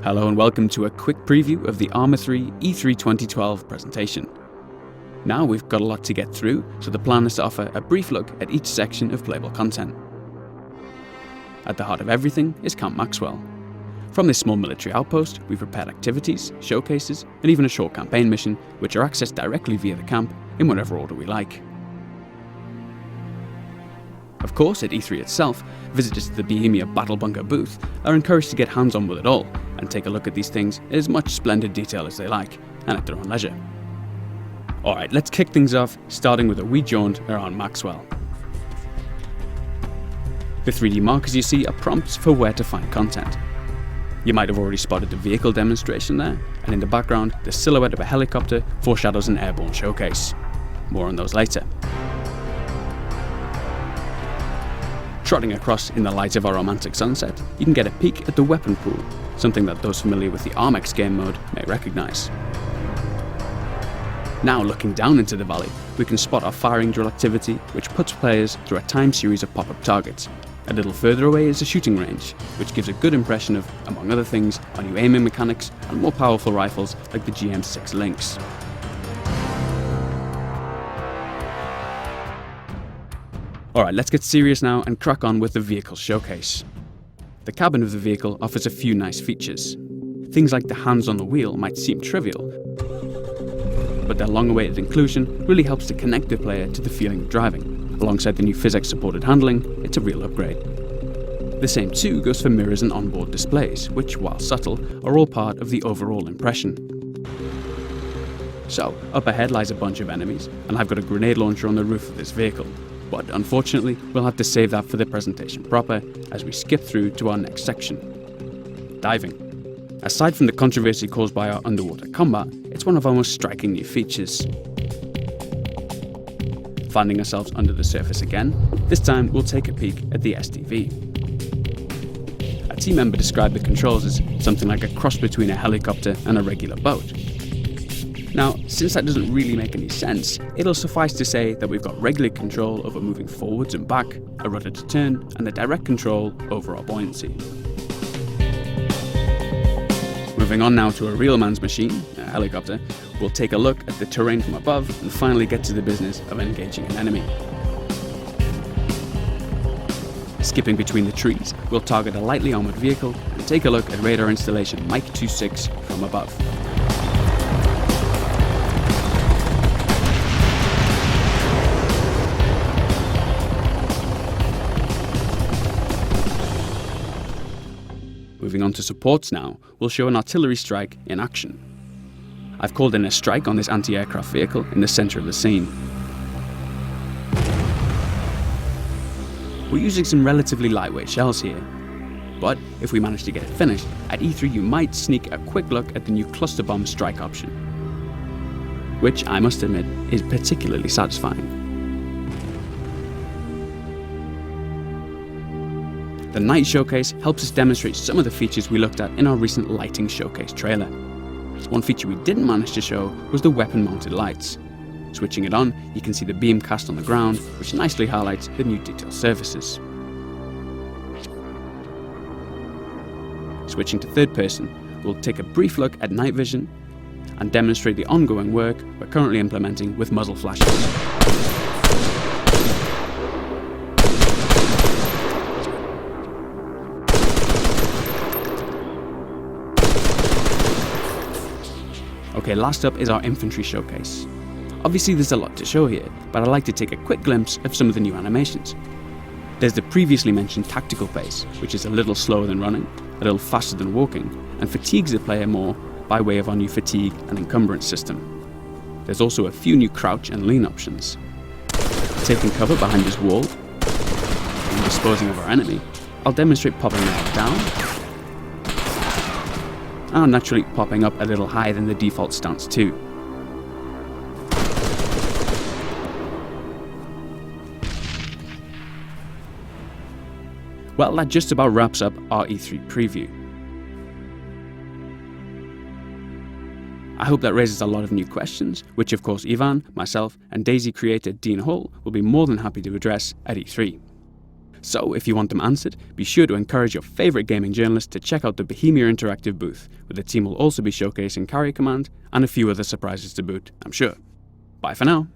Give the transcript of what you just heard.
Hello and welcome to a quick preview of the Arma 3 E3 2012 presentation. Now we've got a lot to get through, so the plan is to offer a brief look at each section of playable content. At the heart of everything is Camp Maxwell. From this small military outpost, we've prepared activities, showcases, and even a short campaign mission, which are accessed directly via the camp in whatever order we like. Of course, at E3 itself, visitors to the Bohemia Battle Bunker booth are encouraged to get hands-on with it all and take a look at these things in as much splendid detail as they like, and at their own leisure. Alright, let's kick things off, starting with a wee jaunt around Maxwell. The 3D markers you see are prompts for where to find content. You might have already spotted the vehicle demonstration there, and in the background, the silhouette of a helicopter foreshadows an airborne showcase. More on those later. Trotting across in the light of a romantic sunset, you can get a peek at the weapon pool, something that those familiar with the Armex game mode may recognise. Now looking down into the valley, we can spot our firing drill activity, which puts players through a timed series of pop-up targets. A little further away is a shooting range, which gives a good impression of, among other things, our new aiming mechanics and more powerful rifles like the GM6 Lynx. Alright, let's get serious now and crack on with the vehicle showcase. The cabin of the vehicle offers a few nice features. Things like the hands on the wheel might seem trivial, but their long-awaited inclusion really helps to connect the player to the feeling of driving. Alongside the new physics-supported handling, it's a real upgrade. The same too goes for mirrors and onboard displays, which, while subtle, are all part of the overall impression. So, up ahead lies a bunch of enemies, and I've got a grenade launcher on the roof of this vehicle. But unfortunately, we'll have to save that for the presentation proper, as we skip through to our next section. Diving. Aside from the controversy caused by our underwater combat, it's one of our most striking new features. Finding ourselves under the surface again, this time we'll take a peek at the SDV. A team member described the controls as something like a cross between a helicopter and a regular boat. Now, since that doesn't really make any sense, it'll suffice to say that we've got regular control over moving forwards and back, a rudder to turn, and the direct control over our buoyancy. Moving on now to a real man's machine, a helicopter, we'll take a look at the terrain from above and finally get to the business of engaging an enemy. Skipping between the trees, we'll target a lightly armoured vehicle and take a look at radar installation Mike 26 from above. Moving on to supports now, we'll show an artillery strike in action. I've called in a strike on this anti-aircraft vehicle in the centre of the scene. We're using some relatively lightweight shells here, but if we manage to get it finished, at E3 you might sneak a quick look at the new cluster bomb strike option, which I must admit is particularly satisfying. The night showcase helps us demonstrate some of the features we looked at in our recent lighting showcase trailer. One feature we didn't manage to show was the weapon-mounted lights. Switching it on, you can see the beam cast on the ground, which nicely highlights the new detail surfaces. Switching to third person, we'll take a brief look at night vision and demonstrate the ongoing work we're currently implementing with muzzle flashes. Okay, last up is our infantry showcase. Obviously there's a lot to show here, but I'd like to take a quick glimpse of some of the new animations. There's the previously mentioned tactical pace, which is a little slower than running, a little faster than walking, and fatigues the player more by way of our new fatigue and encumbrance system. There's also a few new crouch and lean options. Taking cover behind this wall and disposing of our enemy, I'll demonstrate popping that down, and naturally popping up a little higher than the default stance too. Well, that just about wraps up our E3 preview. I hope that raises a lot of new questions, which of course Ivan, myself and Daisy creator Dean Hall will be more than happy to address at E3. So if you want them answered, be sure to encourage your favourite gaming journalist to check out the Bohemia Interactive booth, where the team will also be showcasing Carrier Command and a few other surprises to boot, I'm sure. Bye for now.